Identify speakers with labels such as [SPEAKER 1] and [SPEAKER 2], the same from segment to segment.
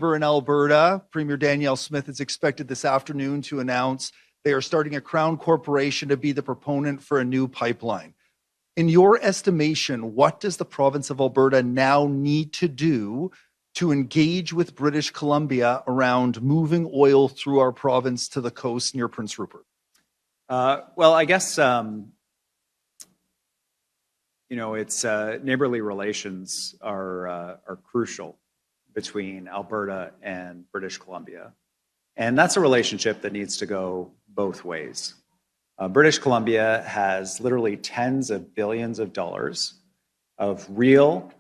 [SPEAKER 1] In Alberta, Premier Danielle Smith is expected this afternoon to announce they are starting a Crown Corporation to be the proponent for a new pipeline. In your estimation, what does the province of Alberta now need to do to engage with British Columbia around moving oil through our province to the coast near Prince Rupert?
[SPEAKER 2] Well, I guess, it's neighborly relations are crucial between Alberta and British Columbia. And that's a relationship that needs to go both ways. British Columbia has literally tens of billions of dollars of real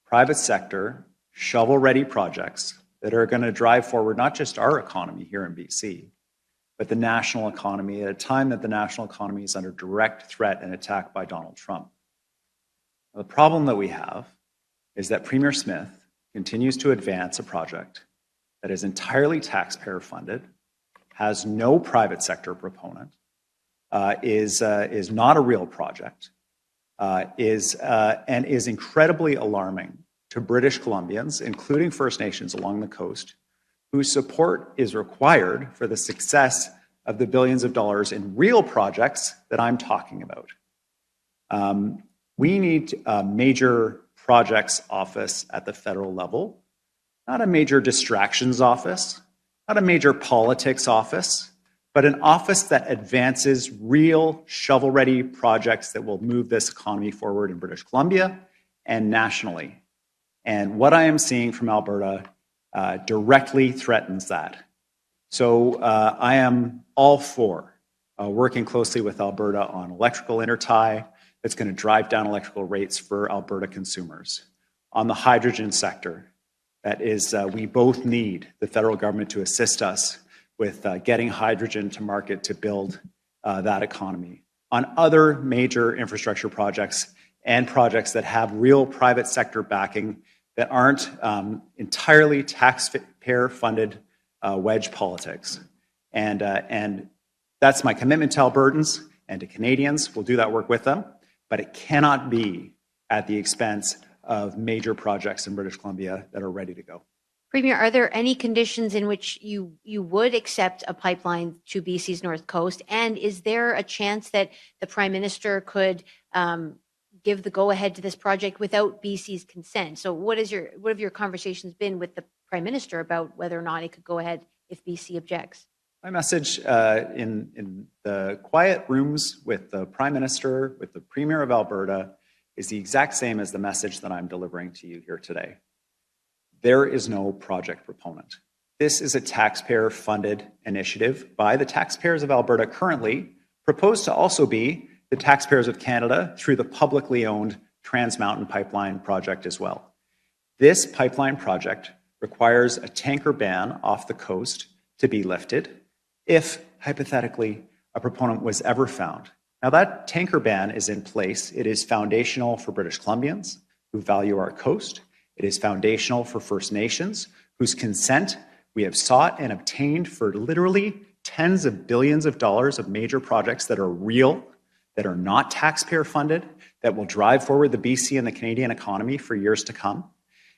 [SPEAKER 2] private sector shovel-ready projects that are going to drive forward not just our economy here in BC, but the national economy at a time that the national economy is under direct threat and attack by Donald Trump. Now, the problem that we have is that Premier Smith continues to advance a project that is entirely taxpayer funded, has no private sector proponent, is not a real project, and is incredibly alarming to British Columbians, including First Nations along the coast, whose support is required for the success of the billions of dollars in real projects that I'm talking about. We need a major projects office at the federal level, not a major distractions office, not a major politics office, but an office that advances real shovel-ready projects that will move this economy forward in British Columbia and nationally. And what I am seeing from Alberta directly threatens that. So I am all for working closely with Alberta on electrical intertie that's going to drive down electrical rates for Alberta consumers. On the hydrogen sector, that is, we both need the federal government to assist us with getting hydrogen to market to build that economy. On other major infrastructure projects and projects that have real private sector backing that aren't entirely taxpayer-funded wedge politics. And that's my commitment to Albertans and to Canadians. We'll do that work with them, but it cannot be at the expense of major projects in British Columbia that are ready to go.
[SPEAKER 3] Premier, are there any conditions in which you would accept a pipeline to BC's North Coast? And is there a chance that the Prime Minister could give the go-ahead to this project without BC's consent? So what have your conversations been with the Prime Minister about whether or not it could go ahead if BC objects?
[SPEAKER 2] My message in the quiet rooms with the Prime Minister, with the Premier of Alberta, is the exact same as the message that I'm delivering to you here today. There is no project proponent. This is a taxpayer-funded initiative by the taxpayers of Alberta currently, proposed to also be the taxpayers of Canada through the publicly owned Trans Mountain Pipeline project as well. This pipeline project requires a tanker ban off the coast to be lifted if, hypothetically, a proponent was ever found. Now, that tanker ban is in place. It is foundational for British Columbians who value our coast. It is foundational for First Nations whose consent we have sought and obtained for literally tens of billions of dollars of major projects that are real, that are not taxpayer funded, that will drive forward the BC and the Canadian economy for years to come.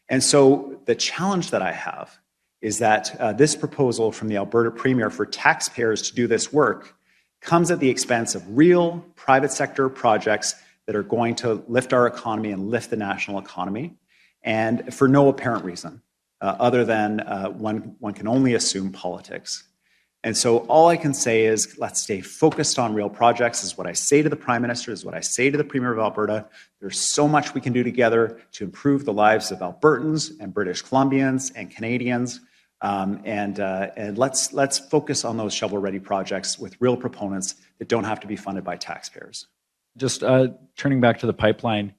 [SPEAKER 2] And so the challenge that I have is that this proposal from the Alberta Premier for taxpayers to do this work comes at the expense of real private sector projects that are going to lift our economy and lift the national economy, and for no apparent reason other than one can only assume politics. And so all I can say is let's stay focused on real projects, is what I say to the Prime Minister, is what I say to the Premier of Alberta. There's so much we can do together to improve the lives of Albertans and British Columbians and Canadians. And let's focus on those shovel-ready projects with real proponents that don't have to be funded by taxpayers.
[SPEAKER 4] Just turning back to the pipeline,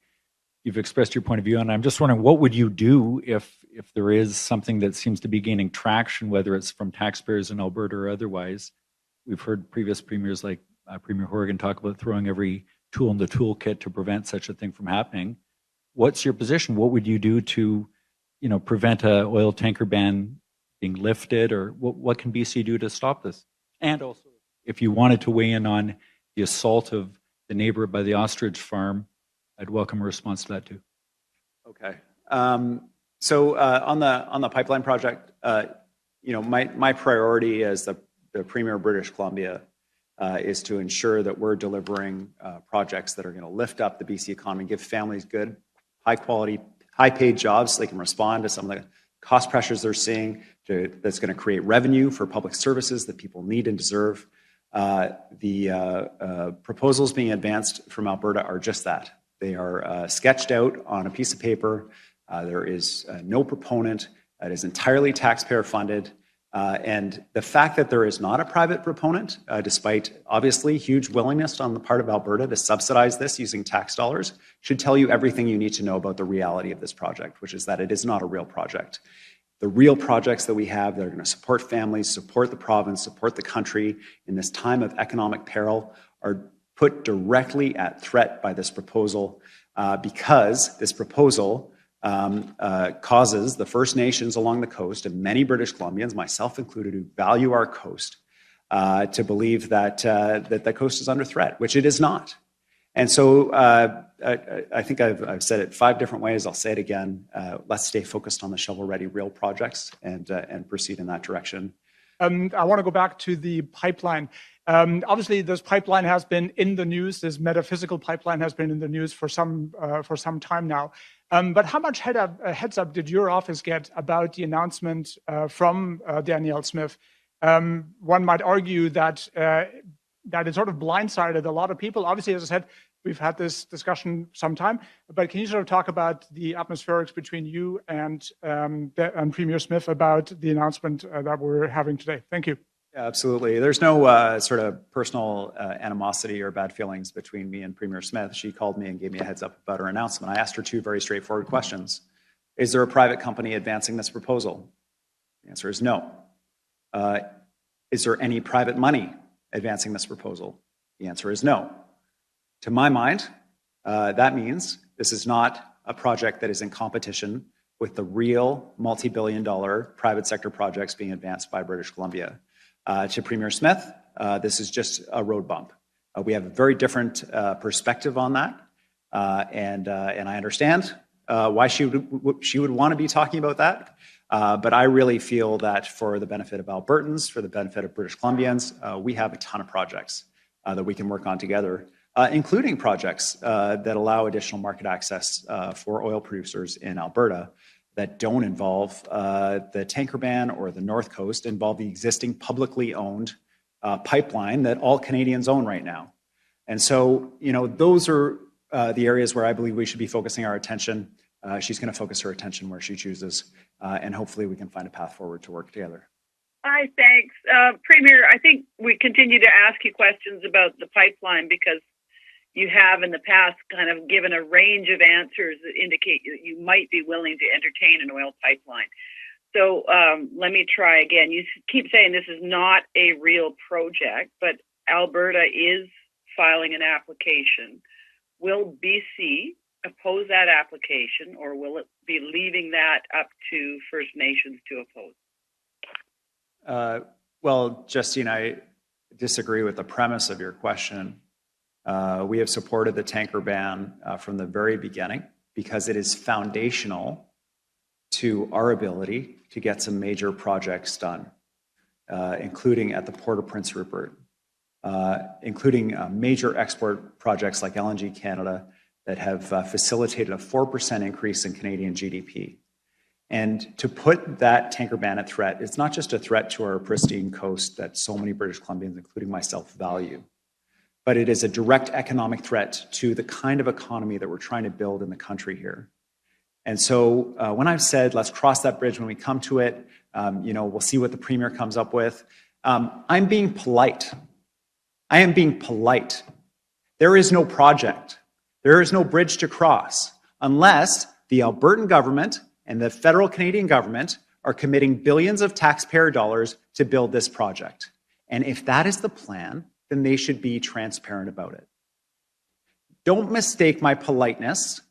[SPEAKER 4] you've expressed your point of view, and I'm just wondering, what would you do if there is something that seems to be gaining traction, whether it's from taxpayers in Alberta or otherwise? We've heard previous premiers like Premier Horgan talk about throwing every tool in the toolkit to prevent such a thing from happening. What's your position? What would you do to, prevent an oil tanker ban being lifted, or what can BC do to stop this? And also, if you wanted to weigh in on the assault of the neighbor by the ostrich farm, I'd welcome a response to that too.
[SPEAKER 2] Okay. So on the pipeline project, my priority as the Premier of British Columbia is to ensure that we're delivering projects that are going to lift up the BC economy, give families good, high quality, high paid jobs so they can respond to some of the cost pressures they're seeing, that's going to create revenue for public services that people need and deserve. The proposals being advanced from Alberta are just that. They are sketched out on a piece of paper. There is no proponent. It is entirely taxpayer funded. And the fact that there is not a private proponent, despite obviously huge willingness on the part of Alberta to subsidize this using tax dollars, should tell you everything you need to know about the reality of this project, which is that it is not a real project. The real projects that we have that are going to support families, support the province, support the country in this time of economic peril are put directly at threat by this proposal because this proposal causes the First Nations along the coast and many British Columbians, myself included, who value our coast, to believe that the coast is under threat, which it is not. And so I think I've said it 5 different ways. I'll say it again. Let's stay focused on the shovel-ready real projects and proceed in that direction.
[SPEAKER 5] I want to go back to the pipeline. Obviously, this pipeline has been in the news. This metaphysical pipeline has been in the news for some time now. But how much heads up did your office get about the announcement from Danielle Smith? One might argue that it sort of blindsided a lot of people. Obviously, as I said, we've had this discussion some time. But can you sort of talk about the atmospherics between you and Premier Smith about the announcement that we're having today? Thank you.
[SPEAKER 2] Yeah, absolutely. There's no sort of personal animosity or bad feelings between me and Premier Smith. She called me and gave me a heads up about her announcement. I asked her 2 very straightforward questions. Is there a private company advancing this proposal? The answer is no. Is there any private money advancing this proposal? The answer is no. To my mind, that means this is not a project that is in competition with the real multi-billion-dollar private sector projects being advanced by British Columbia. To Premier Smith, this is just a road bump. We have a very different perspective on that, and I understand why she would want to be talking about that. But I really feel that for the benefit of Albertans, for the benefit of British Columbians, we have a ton of projects that we can work on together, including projects that allow additional market access for oil producers in Alberta that don't involve the tanker ban or the North Coast, involve the existing publicly owned pipeline that all Canadians own right now. And so, those are the areas where I believe we should be focusing our attention. She's going to focus her attention where she chooses, and hopefully we can find a path forward to work together.
[SPEAKER 6] Hi, thanks. Premier, I think we continue to ask you questions about the pipeline because you have in the past kind of given a range of answers that indicate that you might be willing to entertain an oil pipeline. So let me try again. You keep saying this is not a real project, but Alberta is filing an application. Will BC oppose that application, or will it be leaving that up to First Nations to oppose?
[SPEAKER 2] Well, Justine, I disagree with the premise of your question. We have supported the tanker ban from the very beginning because it is foundational to our ability to get some major projects done, including at the Port of Prince Rupert, including major export projects like LNG Canada that have facilitated a 4% increase in Canadian GDP. And to put that tanker ban at threat, it's not just a threat to our pristine coast that so many British Columbians, including myself, value, but it is a direct economic threat to the kind of economy that we're trying to build in the country here. And so when I've said, let's cross that bridge when we come to it, we'll see what the Premier comes up with, I'm being polite. I am being polite. There is no project. There is no bridge to cross unless the Albertan government and the federal Canadian government are committing billions of taxpayer dollars to build this project. And if that is the plan, then they should be transparent about it. Don't mistake my politeness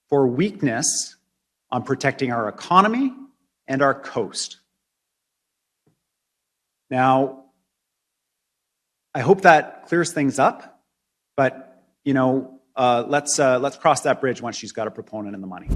[SPEAKER 2] for weakness on protecting our economy and our coast. Now, I hope that clears things up, but let's cross that bridge once she's got a proponent in the money.